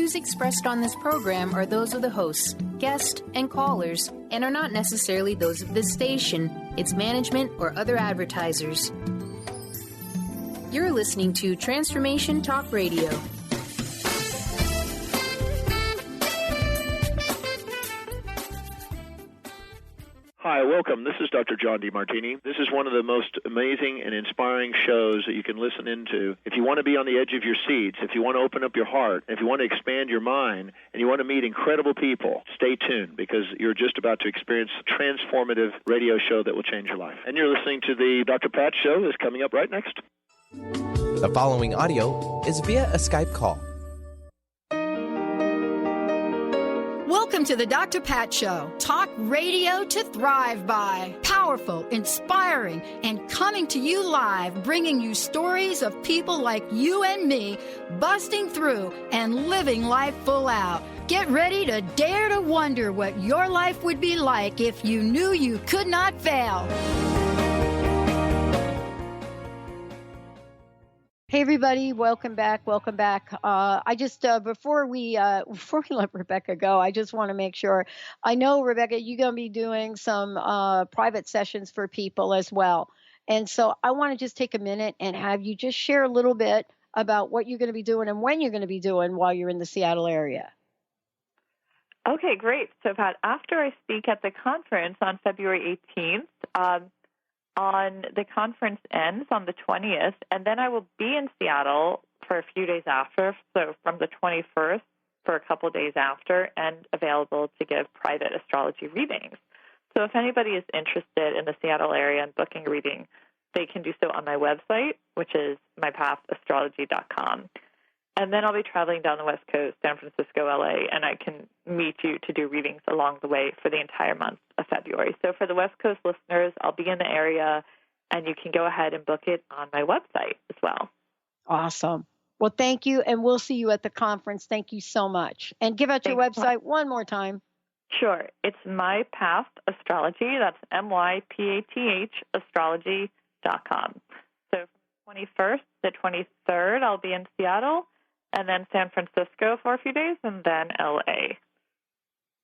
views expressed on this program are those of the hosts, guests, and callers, and are not necessarily those of this station, its management, or other advertisers. You're listening to Transformation Talk Radio. Hi, welcome. This is Dr. John DeMartini. This is one of the most amazing and inspiring shows that you can listen into. If you want to be on the edge of your seats, if you want to open up your heart, if you want to expand your mind, and you want to meet incredible people, stay tuned because you're just about to experience a transformative radio show that will change your life. And you're listening to the Dr. Pat Show that's coming up right next. The following audio is via a Skype call. Welcome to the Dr. Pat Show. Talk radio to thrive by. Powerful, inspiring, and coming to you live, bringing you stories of people like you and me busting through and living life full out. Get ready to dare to wonder what your life would be like if you knew you could not fail. Hey everybody, welcome back. I just before we let Rebecca go, I just want to make sure. I know, Rebecca, you're going to be doing some private sessions for people as well, and so I want to just take a minute and have you just share a little bit about what you're going to be doing and when you're going to be doing while you're in the Seattle area. Okay, great. So, Pat, after I speak at the conference on February 18th. The conference ends on the 20th, and then I will be in Seattle for a few days after, so from the 21st for a couple days after, and available to give private astrology readings. So if anybody is interested in the Seattle area and booking a reading, they can do so on my website, which is mypathastrology.com. And then I'll be traveling down the West Coast, San Francisco, LA, and I can meet you to do readings along the way for the entire month of February. So for the West Coast listeners, I'll be in the area, and you can go ahead and book it on my website as well. Awesome. Well, thank you, and we'll see you at the conference. Thank you so much. And give out your website one more time. Sure. It's My Path Astrology. That's MYPATH astrology.com. So from the 21st to 23rd, I'll be in Seattle, and then San Francisco for a few days, and then LA.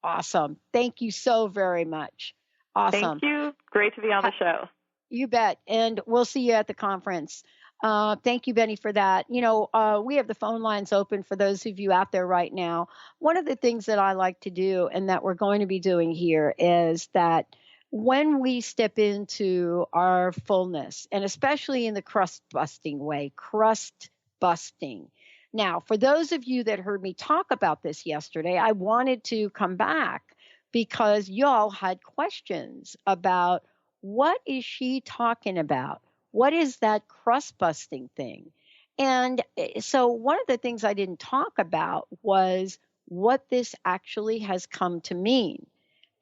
Awesome. Thank you so very much. Awesome. Thank you. Great to be on the show. You bet. And we'll see you at the conference. Thank you, Benny, for that. We have the phone lines open for those of you out there right now. One of the things that I like to do and that we're going to be doing here is that when we step into our fullness, and especially in the crust busting way, crust busting. Now, for those of you that heard me talk about this yesterday, I wanted to come back because y'all had questions about what is she talking about? What is that crust busting thing? And so one of the things I didn't talk about was what this actually has come to mean.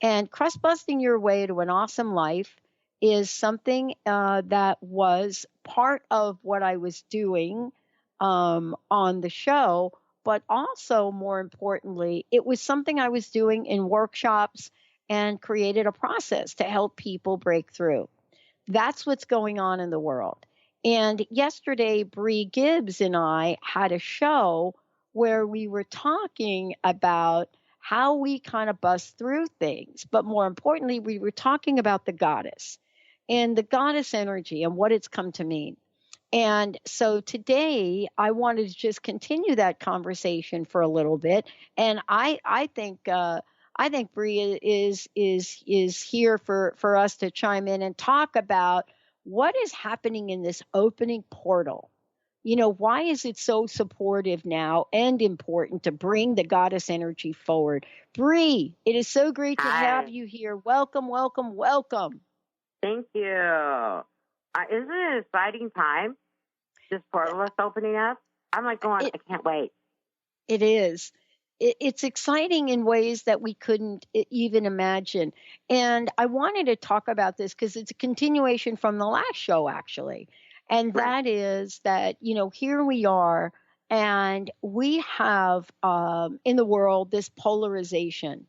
And crust busting your way to an awesome life is something that was part of what I was doing on the show, but also more importantly, it was something I was doing in workshops and created a process to help people break through. That's what's going on in the world. And yesterday, Bree Gibbs and I had a show where we were talking about how we kind of bust through things. But more importantly, we were talking about the goddess and the goddess energy and what it's come to mean. And so today I wanted to just continue that conversation for a little bit. And I think Bree is here for us to chime in and talk about what is happening in this opening portal. Why is it so supportive now and important to bring the goddess energy forward? Bree, it is so great to have you here. Welcome, welcome, welcome. Thank you. Isn't it an exciting time? This portal is opening up. I'm like going, I can't wait. It is. It's exciting in ways that we couldn't even imagine. And I wanted to talk about this because it's a continuation from the last show, actually. And that is that, here we are, and we have in the world this polarization.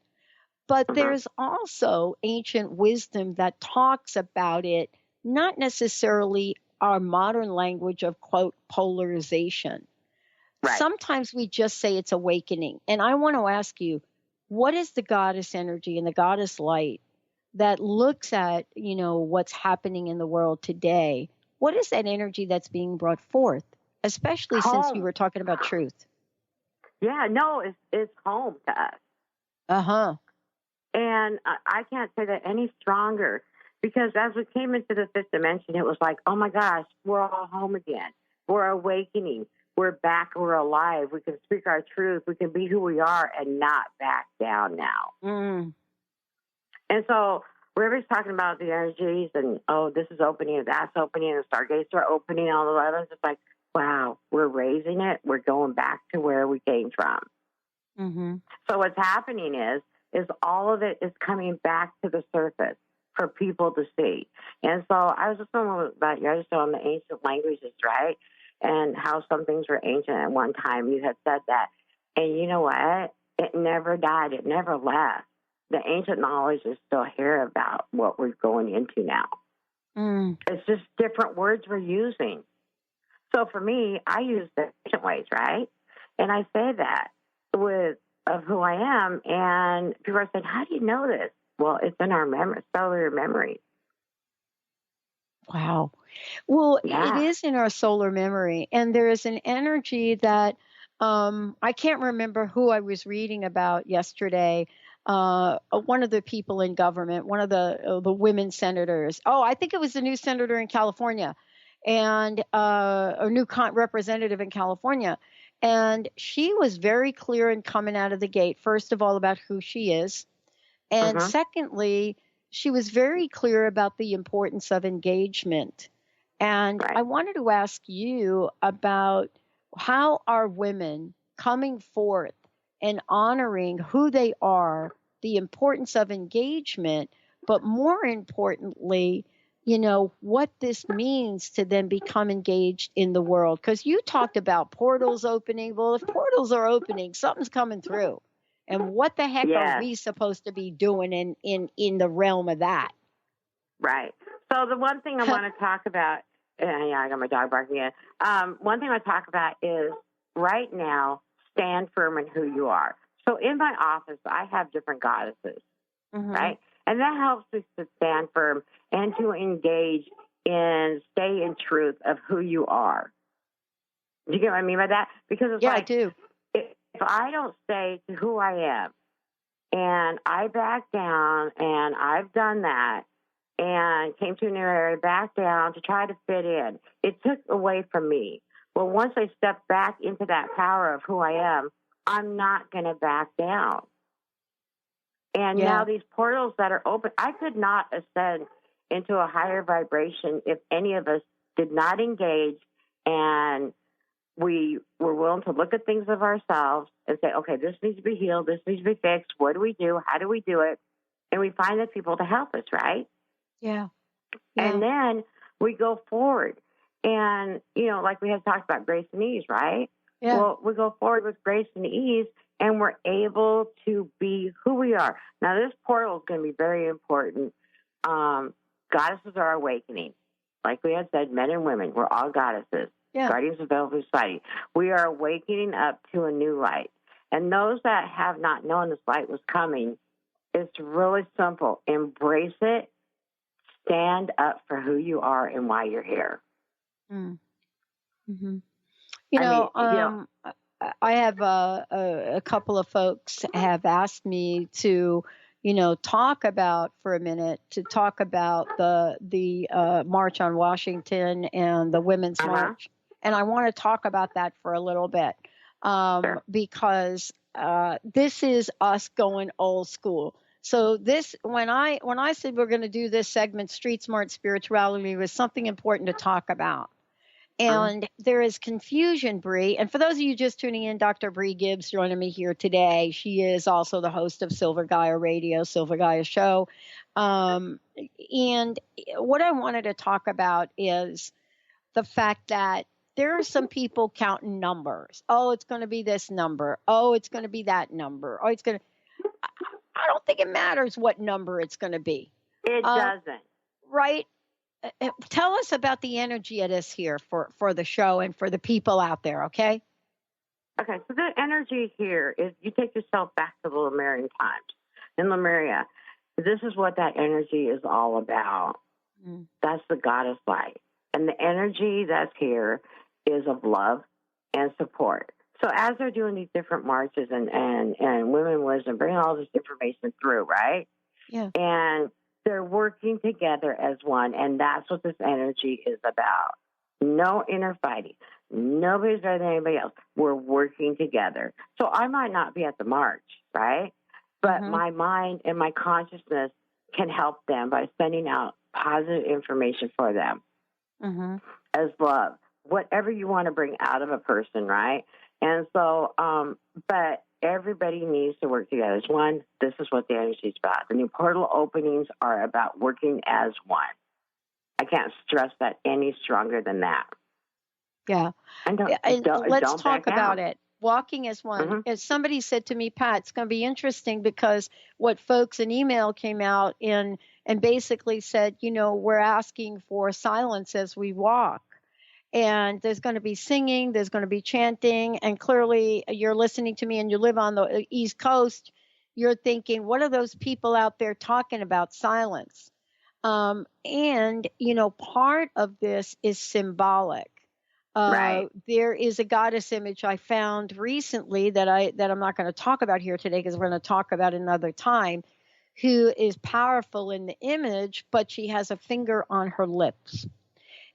But there's also ancient wisdom that talks about it, not necessarily our modern language of, quote, polarization. Right. Sometimes we just say it's awakening. And I want to ask you, what is the goddess energy and the goddess light that looks at, what's happening in the world today? What is that energy that's being brought forth, especially since you were talking about truth? Yeah, no, it's home to us. Uh-huh. And I can't say that any stronger, because as we came into the fifth dimension, it was like, oh my gosh, we're all home again. We're awakening. We're back. We're alive. We can speak our truth. We can be who we are and not back down now. Mm. And so everybody's talking about the energies and, this is opening and that's opening and stargates are opening, all the others. It's like, wow, we're raising it. We're going back to where we came from. Mm-hmm. So what's happening is all of it is coming back to the surface for people to see. And so I was just talking about you guys on the ancient languages, right? And how some things were ancient at one time. You had said that. And you know what? It never died. It never left. The ancient knowledge is still here about what we're going into now. Mm. It's just different words we're using. So for me, I use the ancient ways, right? And I say that of who I am. And people are saying, how do you know this? Well, it's in our cellular memory. Wow. Well, Yeah. It is in our solar memory. And there is an energy that I can't remember who I was reading about yesterday. One of the people in government, one of the women senators. Oh, I think it was the new senator in California and a new representative in California. And she was very clear in coming out of the gate, first of all, about who she is. And secondly, she was very clear about the importance of engagement. And I wanted to ask you about how are women coming forth and honoring who they are, the importance of engagement, but more importantly, what this means to then become engaged in the world. Because you talked about portals opening. Well, if portals are opening, something's coming through. And what the heck are we supposed to be doing in the realm of that? Right. So the one thing I want to talk about, I got my dog barking again. One thing I talk about is right now, stand firm in who you are. So in my office, I have different goddesses, right? And that helps us to stand firm and to engage and stay in truth of who you are. Do you get what I mean by that? Because it's I do. If I don't stay to who I am and I back down and I've done that and came to an area, back down to try to fit in, it took away from me. Well, once I step back into that power of who I am, I'm not going to back down. And now these portals that are open, I could not ascend into a higher vibration if any of us did not engage and we were willing to look at things of ourselves and say, okay, this needs to be healed. This needs to be fixed. What do we do? How do we do it? And we find the people to help us, right? Yeah. And then we go forward. And, like we had talked about grace and ease, right? Yeah. Well, we go forward with grace and ease, and we're able to be who we are. Now, this portal is going to be very important. Goddesses are awakening. Like we had said, men and women, we're all goddesses. Yeah. Guardians of Velvet Society. We are awakening up to a new light. And those that have not known this light was coming, it's really simple. Embrace it. Stand up for who you are and why you're here. Mm-hmm. I have a couple of folks have asked me to, talk about for a minute, to talk about the March on Washington and the Women's March. And I want to talk about that for a little bit because this is us going old school. So this, when I said we're going to do this segment, Street Smart Spirituality, was something important to talk about. And there is confusion, Bree. And for those of you just tuning in, Dr. Bree Gibbs joining me here today. She is also the host of Silver Gaia Radio, Silver Gaia Show. And what I wanted to talk about is the fact that there are some people counting numbers. Oh, it's going to be this number. Oh, it's going to be that number. Oh, it's going to. I don't think it matters what number it's going to be. It doesn't. Right? Tell us about the energy it is here for the show and for the people out there, okay? Okay, so the energy here is you take yourself back to the Lemurian times. In Lemuria, this is what that energy is all about. That's the goddess light. And the energy that's here is of love and support. So as they're doing these different marches and women wisdom, bringing all this information through, right? Yeah. And they're working together as one, and that's what this energy is about. No inner fighting. Nobody's better than anybody else. We're working together. So I might not be at the march, right? But my mind and my consciousness can help them by sending out positive information for them as love, whatever you want to bring out of a person, right? And so, but everybody needs to work together as one. This is what the energy is about. The new portal openings are about working as one. I can't stress that any stronger than that. Yeah. And let's don't talk back about down. it. Walking as one. As somebody said to me, Pat, it's going to be interesting because what folks in email came out and basically said, we're asking for silence as we walk. And there's going to be singing, there's going to be chanting, and clearly you're listening to me and you live on the East Coast, you're thinking, what are those people out there talking about silence? And, part of this is symbolic. Right. There is a goddess image I found recently that I'm not going to talk about here today because we're going to talk about another time, who is powerful in the image, but she has a finger on her lips.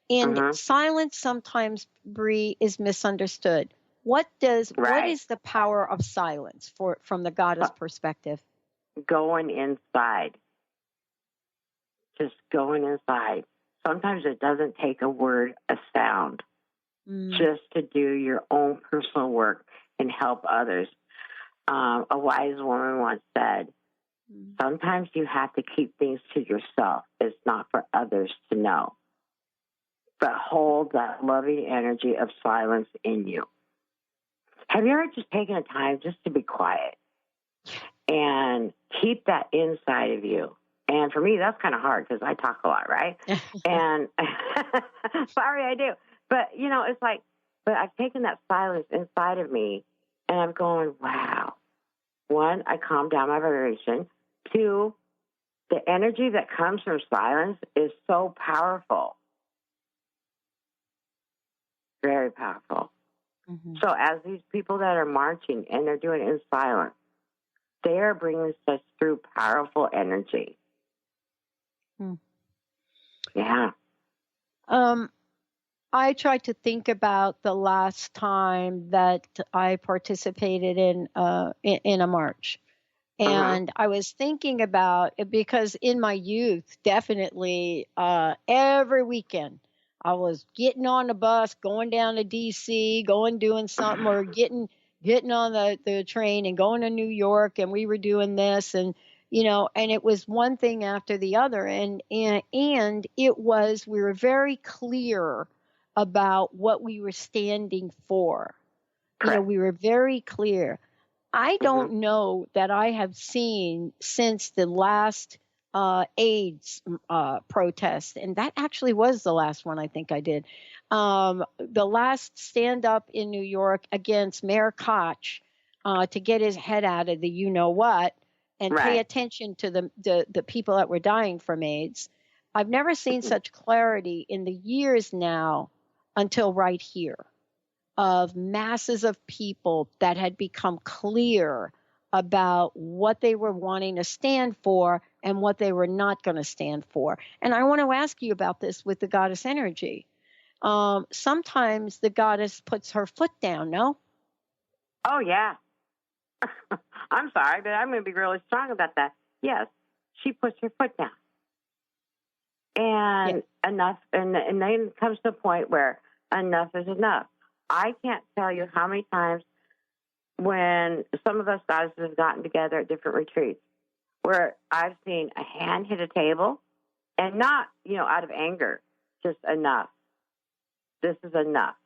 And silence sometimes, Bree, is misunderstood. What is the power of silence from the goddess perspective? Going inside. Just going inside. Sometimes it doesn't take a word, a sound, just to do your own personal work and help others. A wise woman once said, sometimes you have to keep things to yourself. It's not for others to know. But hold that loving energy of silence in you. Have you ever just taken a time just to be quiet and keep that inside of you? And for me, that's kind of hard because I talk a lot, right? And sorry, I do. But, it's like, but I've taken that silence inside of me and I'm going, wow. One, I calm down my vibration. Two, the energy that comes from silence is so powerful. Very powerful. So as these people that are marching and they're doing it in silence, they are bringing such through powerful energy. Yeah. I tried to think about the last time that I participated in a march. And I was thinking about it because in my youth, definitely every weekend, I was getting on the bus, going down to D.C., doing something, or getting on the train and going to New York, and we were doing this, and and it was one thing after the other, and it was, we were very clear about what we were standing for. We were very clear. I don't know that I have seen since the last AIDS protest, and that actually was the last one I think I did. The last stand up in New York against Mayor Koch to get his head out of the you-know-what and pay attention to the people that were dying from AIDS. I've never seen such clarity in the years now until right here, of masses of people that had become clear about what they were wanting to stand for and what they were not going to stand for. And I want to ask you about this with the goddess energy. Sometimes the goddess puts her foot down, no? Oh, yeah. I'm sorry, but I'm going to be really strong about that. Yes, she puts her foot down. And enough, and then it comes to a point where enough is enough. I can't tell you how many times when some of us guys have gotten together at different retreats where I've seen a hand hit a table and not, out of anger, just enough. This is enough.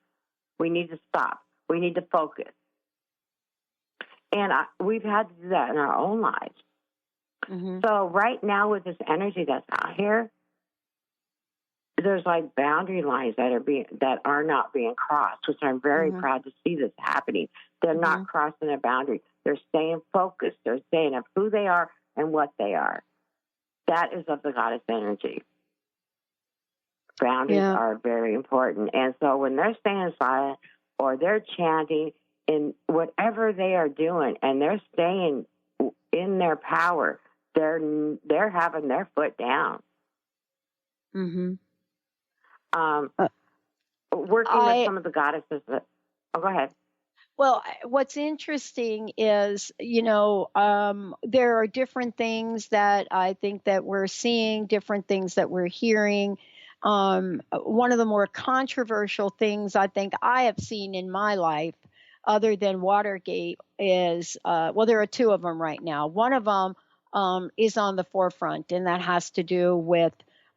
We need to stop. We need to focus. And we've had to do that in our own lives. So right now with this energy that's out here, there's like boundary lines that are not being crossed, which I'm very proud to see this happening. They're not crossing a boundary. They're staying focused. They're staying of who they are and what they are. That is of the goddess energy. Boundaries are very important. And so when they're staying silent or they're chanting in whatever they are doing and they're staying in their power, they're having their foot down. Working with some of the goddesses. Go ahead. Well, what's interesting is, there are different things that I think that we're seeing, different things that we're hearing. One of the more controversial things I think I have seen in my life, other than Watergate, is, there are two of them right now. One of them is on the forefront, and that has to do with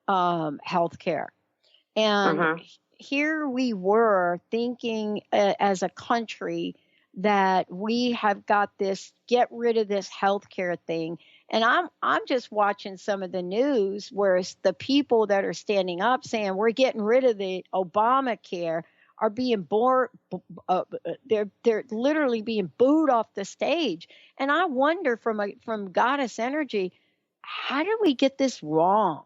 healthcare. And here we were thinking as a country that we have got this, get rid of this healthcare thing. And I'm just watching some of the news where the people that are standing up saying we're getting rid of the Obamacare are being they're literally being booed off the stage. And I wonder from Goddess Energy, how did we get this wrong?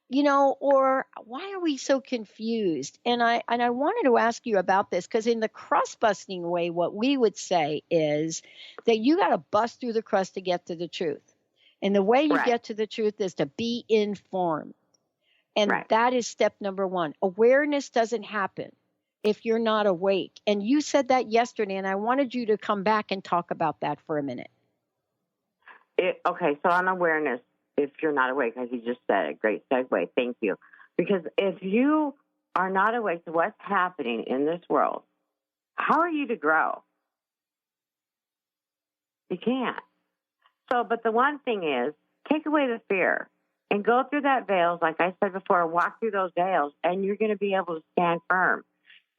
Or why are we so confused? And I wanted to ask you about this, because in the crust busting way, what we would say is that you got to bust through the crust to get to the truth. And the way you get to the truth is to be informed. And that is step number one. Awareness doesn't happen if you're not awake. And you said that yesterday, and I wanted you to come back and talk about that for a minute. Okay, so on awareness, if you're not awake, as you just said, a great segue, thank you. Because if you are not awake to what's happening in this world, how are you to grow? You can't. So, but the one thing is, take away the fear and go through that veils, like I said before, walk through those veils, and you're going to be able to stand firm.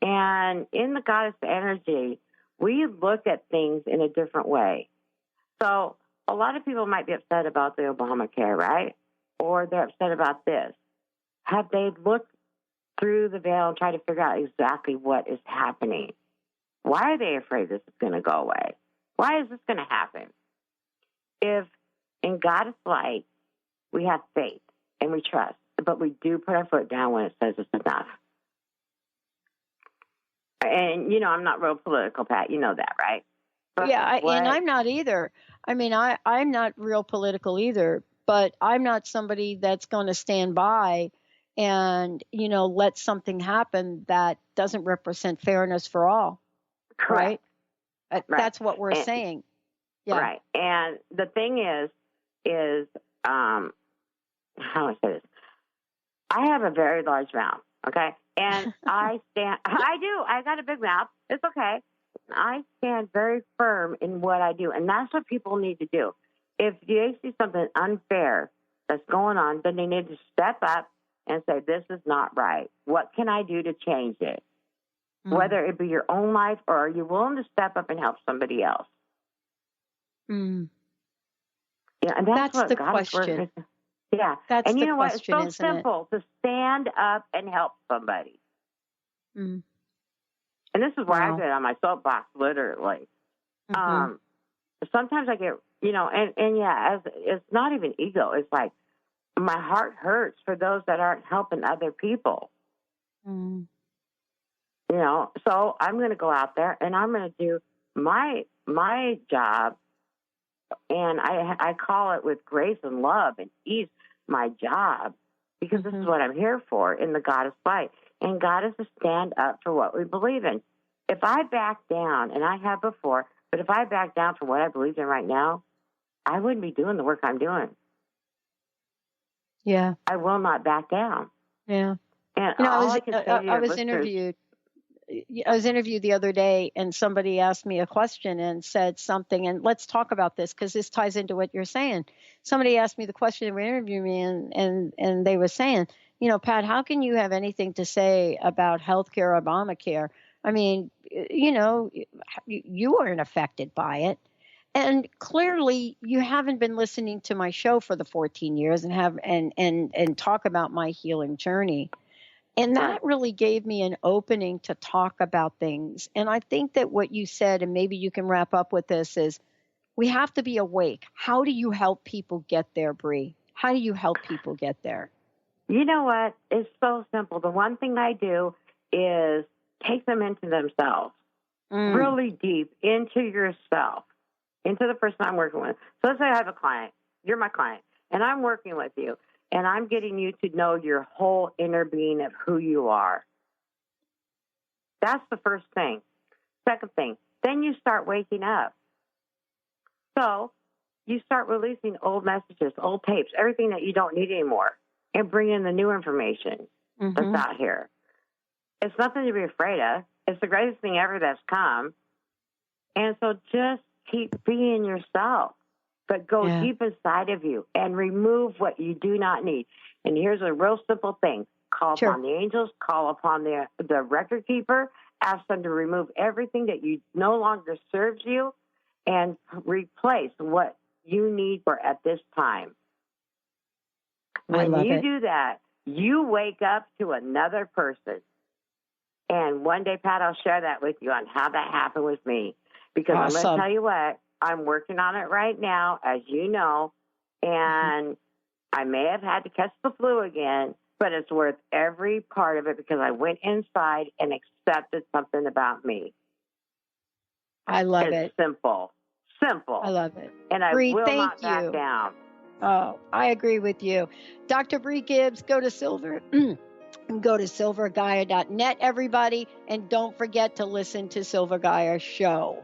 And in the goddess energy, we look at things in a different way. So a lot of people might be upset about the Obamacare, right? Or they're upset about this. Have they looked through the veil and tried to figure out exactly what is happening? Why are they afraid this is going to go away? Why is this going to happen? If in Goddess light, we have faith and we trust, but we do put our foot down when it says it's enough. And, I'm not real political, Pat. You know that, right? But and I'm not either. I mean, I'm not real political either, but I'm not somebody that's going to stand by and, let something happen that doesn't represent fairness for all. Correct. Right? That's what we're saying. Yeah. Right. And the thing is, how do I say this? I have a very large mouth, okay? And I got a big mouth. It's okay. I stand very firm in what I do, and that's what people need to do. If they see something unfair that's going on, then they need to step up and say, this is not right. What can I do to change it? Whether it be your own life, or are you willing to step up and help somebody else? And that's what the Goddess question. Work is. Yeah. That's and you the know what? question, It's so simple to stand up and help somebody. And this is where I get on my soapbox, literally. Sometimes I get, it's not even ego. It's like my heart hurts for those that aren't helping other people. So I'm going to go out there and I'm going to do my job, and I call it with grace and love and ease, my job, because this is what I'm here for in the Goddess light. And Goddess is stand up for what we believe in. If I back down, and I have before, but if I back down from what I believe in right now, I wouldn't be doing the work I'm doing. Yeah. I will not back down. Yeah. And I was interviewed. I was interviewed the other day, and somebody asked me a question and said something, and let's talk about this because this ties into what you're saying. Somebody asked me the question, they were interviewing me, and they were saying, Pat, how can you have anything to say about healthcare, Obamacare? I mean, you weren't affected by it. And clearly you haven't been listening to my show for the 14 years and talk about my healing journey. And that really gave me an opening to talk about things. And I think that what you said, and maybe you can wrap up with this, is we have to be awake. How do you help people get there, Bree? How do you help people get there? You know what? It's so simple. The one thing I do is take them into themselves, really deep into yourself, into the person I'm working with. So let's say I have a client. You're my client, and I'm working with you. And I'm getting you to know your whole inner being of who you are. That's the first thing. Second thing, then you start waking up. So you start releasing old messages, old tapes, everything that you don't need anymore, and bring in the new information that's out here. It's nothing to be afraid of. It's the greatest thing ever that's come. And so just keep being yourself. But go deep inside of you and remove what you do not need. And here's a real simple thing. Call upon the angels, call upon the record keeper, ask them to remove everything that you no longer serves you and replace what you need for at this time. When you do that, you wake up to another person. And one day, Pat, I'll share that with you on how that happened with me. Because I'm going to tell you what, I'm working on it right now, as you know, and I may have had to catch the flu again, but it's worth every part of it because I went inside and accepted something about me. I love it. It's simple. I love it. And I Bree, will not thank back down. Oh, I agree with you. Dr. Bree Gibbs, go to silvergaia.net, everybody, and don't forget to listen to Silver Gaia Show.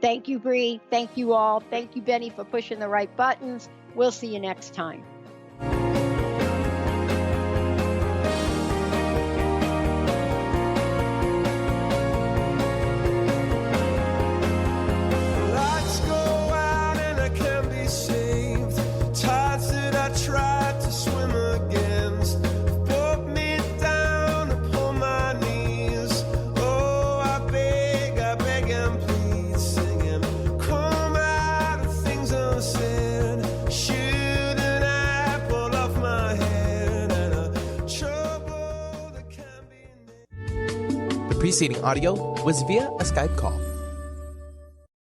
Thank you, Bree. Thank you all. Thank you, Benny, for pushing the right buttons. We'll see you next time. Lights go out and I can't be saved. Tides that I tried to swim against brought me down upon my knees. Oh, I beg and please, singing, come out of things unsaid. Shoot an apple off my head and a trouble that can be named. The preceding audio was via a Skype call.